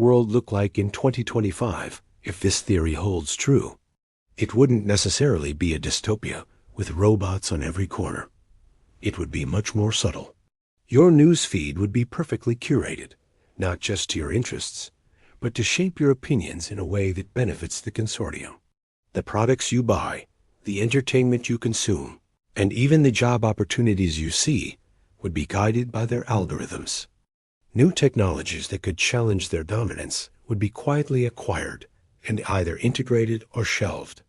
world look like in 2025 if this theory holds true? It wouldn't necessarily be a dystopia with robots on every corner. It would be much more subtle. Your news feed would be perfectly curated, not just to your interests, but to shape your opinions in a way that benefits the consortium. The products you buy, the entertainment you consume, and even the job opportunities you see would be guided by their algorithms. New technologies that could challenge their dominance would be quietly acquired and either integrated or shelved.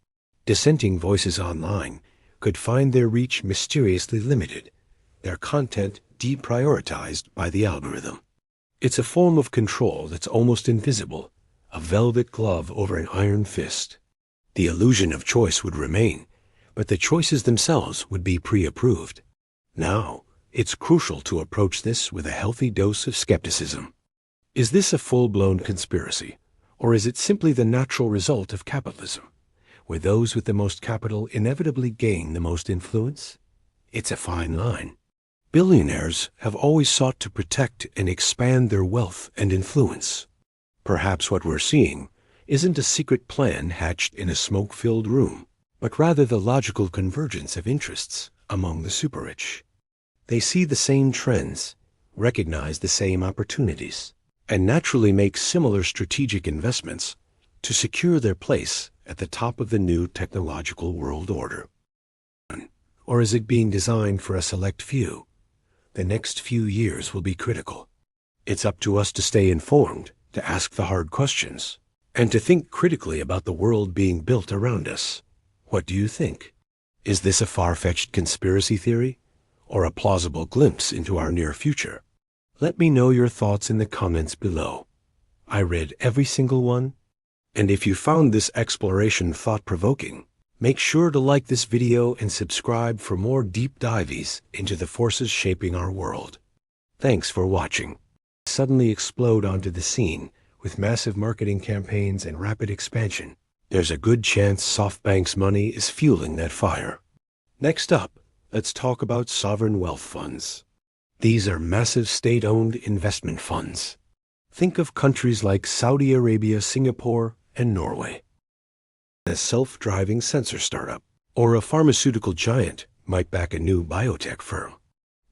Dissenting voices online could find their reach mysteriously limited, their content deprioritized by the algorithm. It's a form of control that's almost invisible, a velvet glove over an iron fist. The illusion of choice would remain, but the choices themselves would be pre-approved. Now, it's crucial to approach this with a healthy dose of skepticism. Is this a full-blown conspiracy, or is it simply the natural result of capitalism, where those with the most capital inevitably gain the most influence? It's a fine line. Billionaires have always sought to protect and expand their wealth and influence. Perhaps what we're seeing isn't a secret plan hatched in a smoke-filled room, but rather the logical convergence of interests among the super-rich. They see the same trends, recognize the same opportunities, and naturally make similar strategic investments to secure their place at the top of the new technological world order. Or is it being designed for a select few? The next few years will be critical. It's up to us to stay informed, to ask the hard questions, and to think critically about the world being built around us. What do you think? Is this a far-fetched conspiracy theory, or a plausible glimpse into our near future? Let me know your thoughts in the comments below. I read every single one, and if you found this exploration thought-provoking, make sure to like this video and subscribe for more deep dives into the forces shaping our world. Thanks for watching. Suddenly explode onto the scene with massive marketing campaigns and rapid expansion. There's a good chance SoftBank's money is fueling that fire. Next up, let's talk about sovereign wealth funds. These are massive state-owned investment funds. Think of countries like Saudi Arabia, Singapore, and Norway. A self-driving sensor startup or a pharmaceutical giant might back a new biotech firm.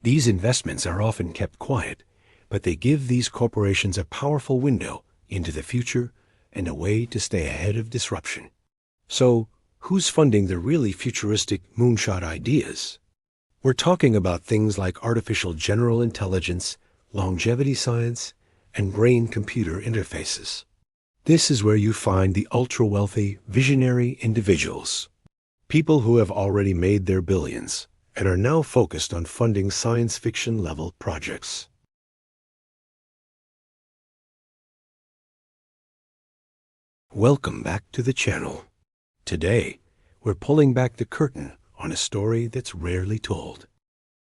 These investments are often kept quiet, but they give these corporations a powerful window into the future and a way to stay ahead of disruption. So, who's funding the really futuristic moonshot ideas? We're talking about things like artificial general intelligence, longevity science, and brain-computer interfaces. This is where you find the ultra-wealthy, visionary individuals. People who have already made their billions and are now focused on funding science fiction-level projects. Welcome back to the channel. Today, we're pulling back the curtain on a story that's rarely told.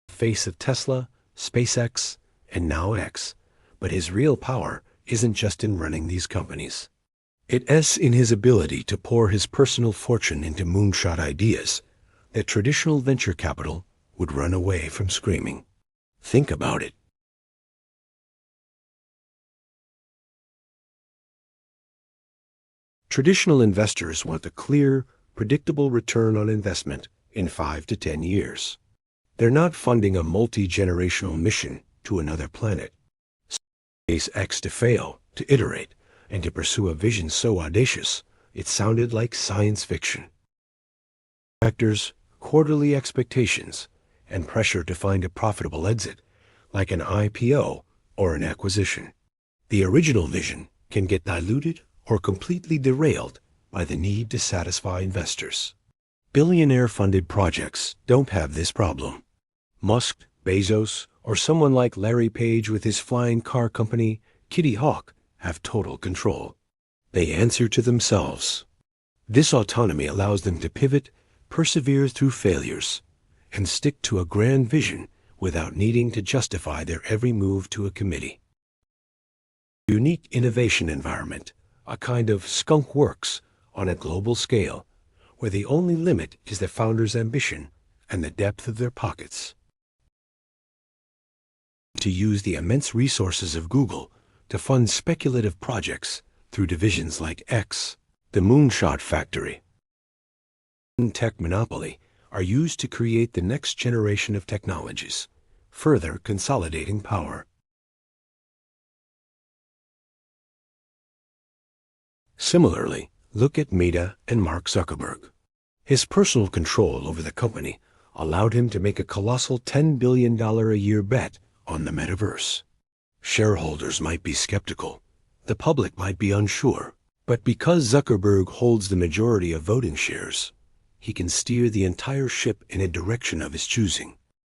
The face of Tesla, SpaceX, and now X, but his real power isn't just in running these companies. It's in his ability to pour his personal fortune into moonshot ideas that traditional venture capital would run away from screaming. Think about it. Traditional investors want a clear, predictable return on investment in 5 to 10 years. They're not funding a multi-generational mission to another planet. SpaceX to fail, to iterate, and to pursue a vision so audacious, it sounded like science fiction. Factors, quarterly expectations, and pressure to find a profitable exit, like an IPO or an acquisition. The original vision can get diluted or completely derailed by the need to satisfy investors. Billionaire-funded projects don't have this problem. Musk, Bezos, or someone like Larry Page with his flying car company, Kitty Hawk, have total control. They answer to themselves. This autonomy allows them to pivot, persevere through failures, and stick to a grand vision without needing to justify their every move to a committee. Unique innovation environment, a kind of skunk works on a global scale, where the only limit is the founder's ambition and the depth of their pockets. To use the immense resources of Google to fund speculative projects through divisions like X, the Moonshot Factory, and Tech Monopoly are used to create the next generation of technologies, further consolidating power. Similarly, look at Meta and Mark Zuckerberg. His personal control over the company allowed him to make a colossal $10 billion a year bet on the metaverse. Shareholders might be skeptical, the public might be unsure, but because Zuckerberg holds the majority of voting shares, he can steer the entire ship in a direction of his choosing.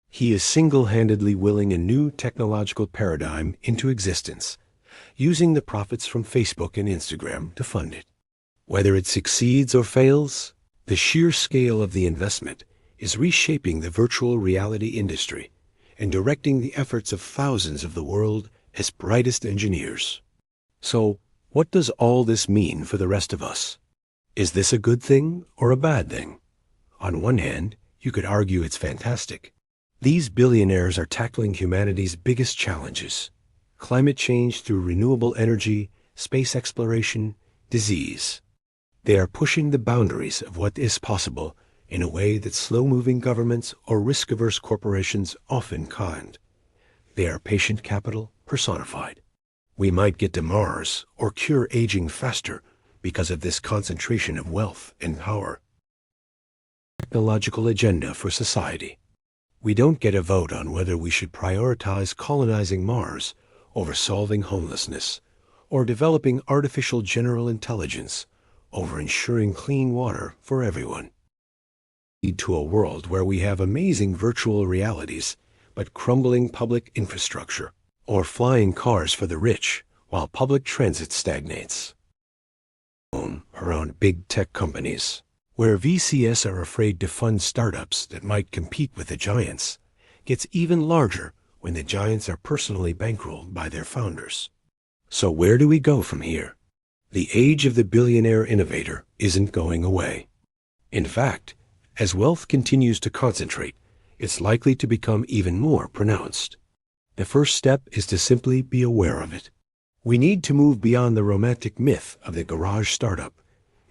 He is single-handedly willing a new technological paradigm into existence, using the profits from Facebook and Instagram to fund it. Whether it succeeds or fails, the sheer scale of the investment is reshaping the virtual reality industry and directing the efforts of thousands of the world's brightest engineers. So, what does all this mean for the rest of us? Is this a good thing or a bad thing? On one hand, you could argue it's fantastic. These billionaires are tackling humanity's biggest challenges: climate change through renewable energy, space exploration, disease. They are pushing the boundaries of what is possible in a way that slow-moving governments or risk-averse corporations often can't. They are patient capital personified. We might get to Mars or cure aging faster because of this concentration of wealth and power. Technological agenda for society. We don't get a vote on whether we should prioritize colonizing Mars over solving homelessness, or developing artificial general intelligence over ensuring clean water for everyone. Lead to a world where we have amazing virtual realities, but crumbling public infrastructure, or flying cars for the rich while public transit stagnates. Around big tech companies, where VCs are afraid to fund startups that might compete with the giants, gets even larger when the giants are personally bankrolled by their founders. So where do we go from here? The age of the billionaire innovator isn't going away. In fact, as wealth continues to concentrate, it's likely to become even more pronounced. The first step is to simply be aware of it. We need to move beyond the romantic myth of the garage startup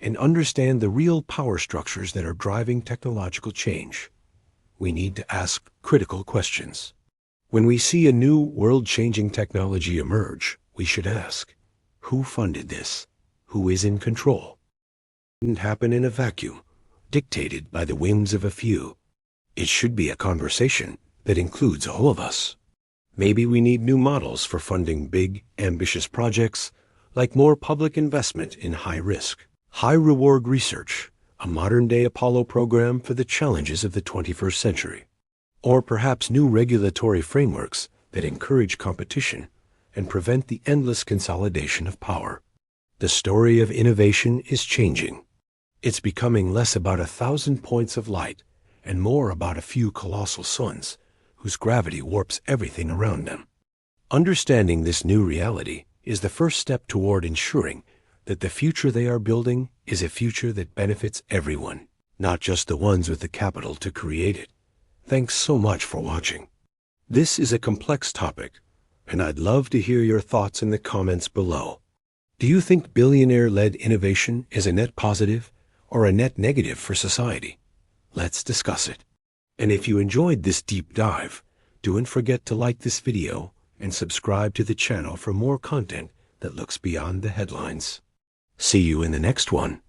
and understand the real power structures that are driving technological change. We need to ask critical questions. When we see a new world-changing technology emerge, we should ask, who funded this? Who is in control? It didn't happen in a vacuum, dictated by the whims of a few. It should be a conversation that includes all of us. Maybe we need new models for funding big, ambitious projects, like more public investment in high-risk, high-reward research, a modern-day Apollo program for the challenges of the 21st century. Or perhaps new regulatory frameworks that encourage competition and prevent the endless consolidation of power. The story of innovation is changing. It's becoming less about 1,000 points of light and more about a few colossal suns whose gravity warps everything around them. Understanding this new reality is the first step toward ensuring that the future they are building is a future that benefits everyone, not just the ones with the capital to create it. Thanks so much for watching. This is a complex topic, and I'd love to hear your thoughts in the comments below. Do you think billionaire-led innovation is a net positive or a net negative for society? Let's discuss it. And if you enjoyed this deep dive, don't forget to like this video and subscribe to the channel for more content that looks beyond the headlines. See you in the next one.